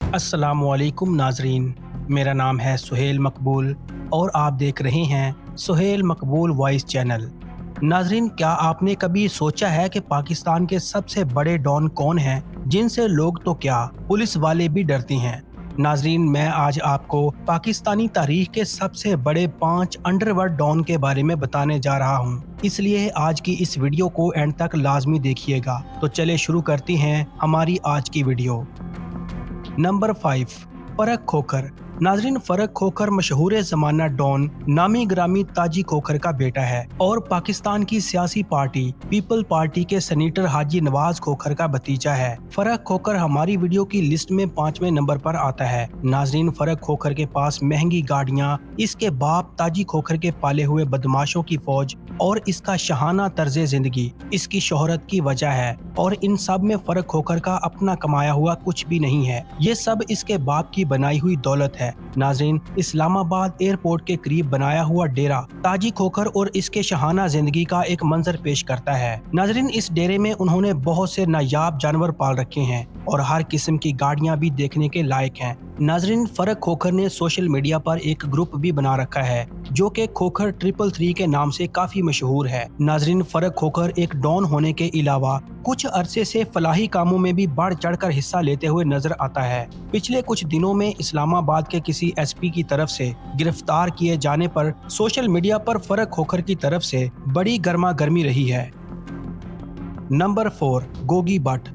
अस्सलामुअलैकुम नाजरीन, मेरा नाम है सुहेल मकबूल और आप देख रहे हैं सुहेल मकबूल वॉइस चैनल। नाजरीन, क्या आपने कभी सोचा है कि पाकिस्तान के सबसे बड़े डॉन कौन हैं, जिनसे लोग तो क्या पुलिस वाले भी डरते हैं। नाजरीन, मैं आज आपको पाकिस्तानी तारीख के सबसे बड़े 5 अंडरवर्ल्ड डॉन के बारे में बताने जा रहा हूँ, इसलिए आज की इस वीडियो को एंड तक लाजमी देखिएगा। तो चले शुरू करते हैं हमारी आज की वीडियो। नंबर 5, फरक खोखर। नाजरीन, फरक खोखर मशहूर ज़माना डॉन नामी ग्रामी ताजी खोखर का बेटा है और पाकिस्तान की सियासी पार्टी पीपल पार्टी के सेनेटर हाजी नवाज खोखर का भतीजा है। फरक खोखर हमारी वीडियो की लिस्ट में 5वें नंबर पर आता है। नाजरीन, फरक खोखर के पास महंगी गाड़ियाँ, इसके बाप ताजी खोखर के पाले हुए बदमाशों की फौज और इसका शहाना तर्ज जिंदगी इसकी शोहरत की वजह है, और इन सब में फरक खोखर का अपना कमाया हुआ कुछ भी नहीं है। ये सब इसके बाप की बनाई हुई दौलत है। नाजरीन, इस्लामाबाद एयरपोर्ट के करीब बनाया हुआ डेरा ताजी खोखर और इसके शहाना जिंदगी का एक मंजर पेश करता है। नाजरीन, इस डेरे में उन्होंने बहुत से नायाब जानवर पाल रखे हैं और हर किस्म की गाड़ियां भी देखने के लायक हैं। नाजरीन, फरक खोखर ने सोशल मीडिया पर एक ग्रुप भी बना रखा है जो कि खोखर 333 के नाम से काफी मशहूर है। नाजरीन, फरक खोखर एक डॉन होने के अलावा कुछ अरसे से फलाही कामों में भी बढ़ चढ़कर हिस्सा लेते हुए नजर आता है। पिछले कुछ दिनों में इस्लामाबाद के किसी एसपी की तरफ से गिरफ्तार किए जाने पर सोशल मीडिया पर फरक खोखर की तरफ से बड़ी गर्मा गर्मी रही है। नंबर 4, गोगी भट्ट।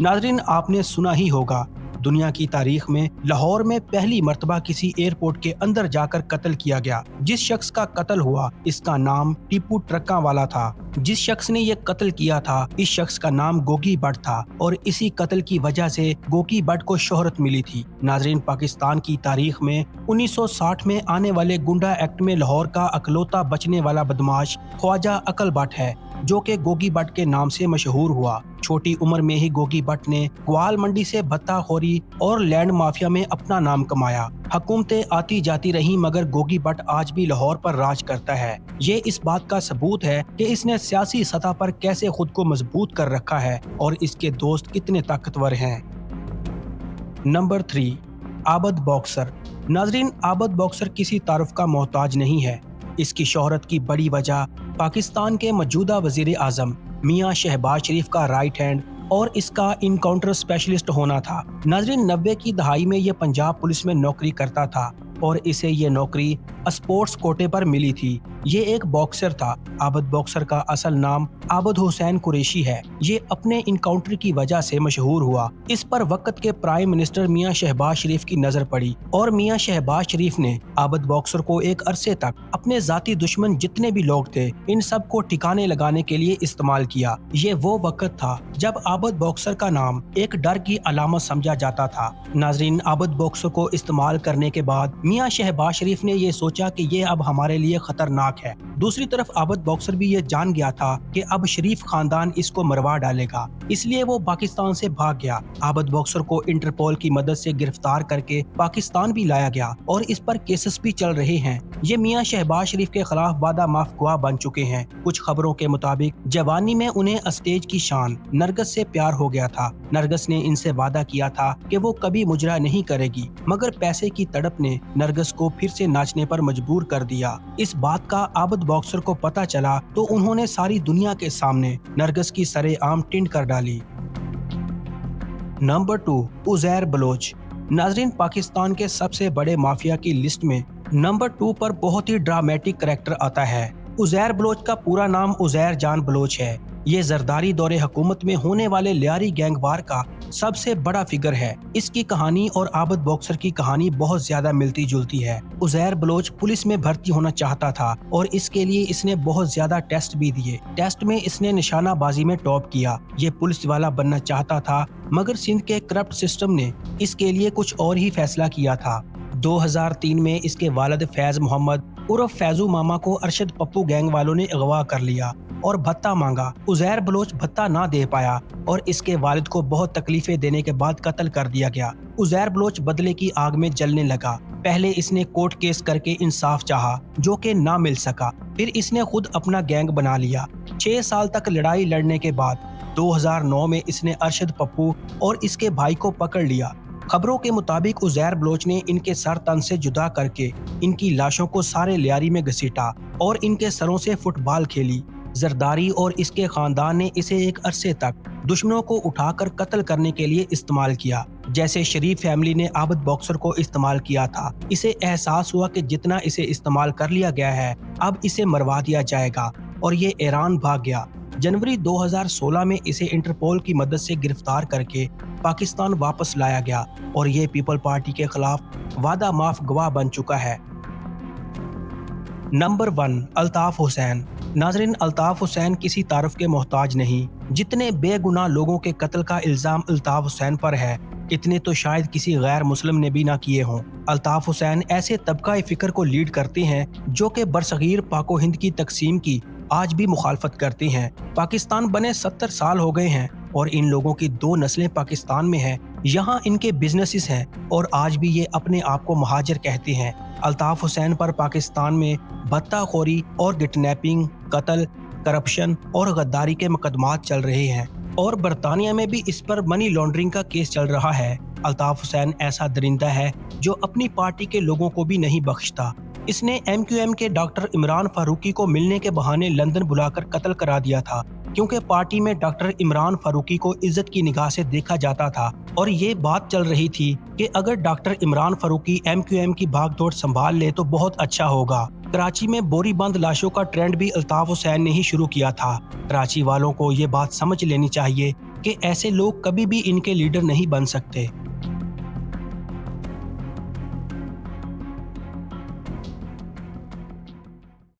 नाजरीन, आपने सुना ही होगा, दुनिया की तारीख में लाहौर में पहली मर्तबा किसी एयरपोर्ट के अंदर जाकर कत्ल किया गया। जिस शख्स का कत्ल हुआ, इसका नाम टीपू ट्रक्का वाला था। जिस शख्स ने ये कत्ल किया था, इस शख्स का नाम गोगी भट्ट था और इसी कत्ल की वजह से गोगी भट्ट को शोहरत मिली थी। नाजरीन, पाकिस्तान की तारीख में 1960 में आने वाले गुंडा एक्ट में लाहौर का अकलौता बचने वाला बदमाश ख्वाजा अकल भट्ट है, जो कि गोगी भट्ट के नाम से मशहूर हुआ। छोटी उम्र में ही गोगी भट्ट ने ग्वाल मंडी से भत्ताखोरी और लैंड माफिया में अपना नाम कमाया। हुकूमतें आती जाती रहीं, मगर गोगी भट्ट आज भी लाहौर पर राज करता है। ये इस बात का सबूत है कि इसने सियासी सतह पर कैसे खुद को मजबूत कर रखा है और इसके दोस्त कितने ताकतवर हैं। Number 3, Abad boxer. नाजरीन, आबद बॉक्सर किसी तारुफ का मोहताज नहीं है। इसकी शोहरत की बड़ी वजह पाकिस्तान के मौजूदा वजीर आजम मियां शहबाज शरीफ का राइट हैंड और इसका इनकाउंटर स्पेशलिस्ट होना था। नाजरीन, 90 की दहाई में ये पंजाब पुलिस में नौकरी करता था और इसे ये नौकरी स्पोर्ट्स कोटे पर मिली थी। ये एक बॉक्सर था। आबद बॉक्सर का असल नाम आबद हुसैन कुरैशी है। ये अपने इनकाउंटर की वजह से मशहूर हुआ। इस पर वक्त के प्राइम मिनिस्टर मियां शहबाज शरीफ की नजर पड़ी और मियां शहबाज शरीफ ने आबद बॉक्सर को एक अरसे तक अपने जाती दुश्मन जितने भी लोग थे, इन सब को ठिकाने लगाने के लिए इस्तेमाल किया। ये वो वक्त था जब आबद बॉक्सर का नाम एक डर की अलामत समझा जाता था। नाजरीन, आबद बॉक्सर को इस्तेमाल करने के बाद मियां शहबाज शरीफ ने ये सोचा कि ये अब हमारे लिए खतरनाक है। दूसरी तरफ आबद बॉक्सर भी ये जान गया था कि अब शरीफ खानदान इसको मरवा डालेगा, इसलिए वो पाकिस्तान से भाग गया। आबद बॉक्सर को इंटरपोल की मदद से गिरफ्तार करके पाकिस्तान भी लाया गया और इस पर केसेस भी चल रहे हैं। ये मियां शहबाज शरीफ के खिलाफ वादा माफ गवाह बन चुके हैं। कुछ खबरों के मुताबिक जवानी में उन्हें स्टेज की शान नरगस से प्यार हो गया था। नरगस ने इनसे वादा किया था कि वो कभी मुजरा नहीं करेगी, मगर पैसे की तड़प ने नरगस को फिर से नाचने पर मजबूर कर दिया। इस बात का आबद बॉक्सर को पता चला तो उन्होंने सारी दुनिया के सामने नरगस की सरेआम टिंड कर डाली। नंबर 2, उज़ैर बलोच। नाजरीन, पाकिस्तान के सबसे बड़े माफिया की लिस्ट में नंबर 2 पर बहुत ही ड्रामेटिक कैरेक्टर आता है। उज़ैर बलोच का पूरा नाम उज़ैर जान बलोच है। ये जरदारी दौरे हुकूमत में होने वाले लियारी गैंग वार का सबसे बड़ा फिगर है। इसकी कहानी और आबद बॉक्सर की कहानी बहुत ज्यादा मिलती जुलती है। उज़ैर बलोच पुलिस में भर्ती होना चाहता था और इसके लिए इसने बहुत ज्यादा टेस्ट भी दिए। टेस्ट में इसने निशानाबाजी में टॉप किया। ये पुलिस वाला बनना चाहता था, मगर सिंध के करप्ट सिस्टम ने इसके लिए कुछ और ही फैसला किया था। 2003 में इसके वालिद फैज मोहम्मद उर्फ फैजू मामा को अरशद पप्पू गैंग वालों ने अगवा कर लिया और भत्ता मांगा। उज़ैर बलोच भत्ता ना दे पाया और इसके वालिद को बहुत तकलीफें देने के बाद कत्ल कर दिया गया। उज़ैर बलोच बदले की आग में जलने लगा। पहले इसने कोर्ट केस करके इंसाफ चाहा, जो कि ना मिल सका। फिर इसने खुद अपना गैंग बना लिया। 6 साल तक लड़ाई लड़ने के बाद 2009 में इसने अरशद पप्पू और इसके भाई को पकड़ लिया। खबरों के मुताबिक उजैर बलोच ने इनके सर तन से जुदा करके इनकी लाशों को सारे लियारी में घसीटा और इनके सरों से फुटबॉल खेली। जरदारी और इसके खानदान ने इसे एक अरसे तक दुश्मनों को उठाकर कत्ल करने के लिए इस्तेमाल किया, जैसे शरीफ फैमिली ने आबद बॉक्सर को इस्तेमाल किया था। इसे एहसास हुआ कि जितना इसे इस्तेमाल कर लिया गया है अब इसे मरवा दिया जाएगा और ये ईरान भाग गया। जनवरी 2016 में इसे इंटरपोल की मदद से गिरफ्तार करके पाकिस्तान वापस लाया गया और ये पीपल पार्टी के खिलाफ वादा माफ गवाह बन चुका है। नंबर 1, अल्ताफ हुसैन। नाजरीन, अल्ताफ हुसैन किसी तारुफ के मोहताज नहीं। जितने बेगुनाह लोगों के कत्ल का इल्जाम अल्ताफ हुसैन पर है, इतने तो शायद किसी गैर मुस्लिम ने भी ना किए हों। अल्ताफ हुसैन ऐसे तबका फिक्र को लीड करते हैं जो कि बरसगीर पाको हिंद की तकसीम की आज भी मुखालफत करते हैं। पाकिस्तान बने 70 साल हो गए हैं और इन लोगों की 2 नस्लें पाकिस्तान में हैं। यहाँ इनके बिजनेसेस हैं और आज भी ये अपने आप को महाजर कहते हैं। अल्ताफ हुसैन पर पाकिस्तान में बत्ताखोरी और किडनैपिंग, कत्ल, करप्शन और गद्दारी के मुकदमात चल रहे हैं और बरतानिया में भी इस पर मनी लॉन्ड्रिंग का केस चल रहा है। अल्ताफ हुसैन ऐसा दरिंदा है जो अपनी पार्टी के लोगों को भी नहीं बख्शता। इसने MQM के डॉक्टर इमरान फारूकी को मिलने के बहाने लंदन बुलाकर कत्ल करा दिया था, क्योंकि पार्टी में डॉक्टर इमरान फारूकी को इज्जत की निगाह से देखा जाता था और ये बात चल रही थी कि अगर डॉक्टर इमरान फारूकी MQM की भागदौड़ संभाल ले तो बहुत अच्छा होगा। कराची में बोरी बंद लाशों का ट्रेंड भी अल्ताफ हुसैन ने ही शुरू किया था। कराची वालों को ये बात समझ लेनी चाहिए कि ऐसे लोग कभी भी इनके लीडर नहीं बन सकते।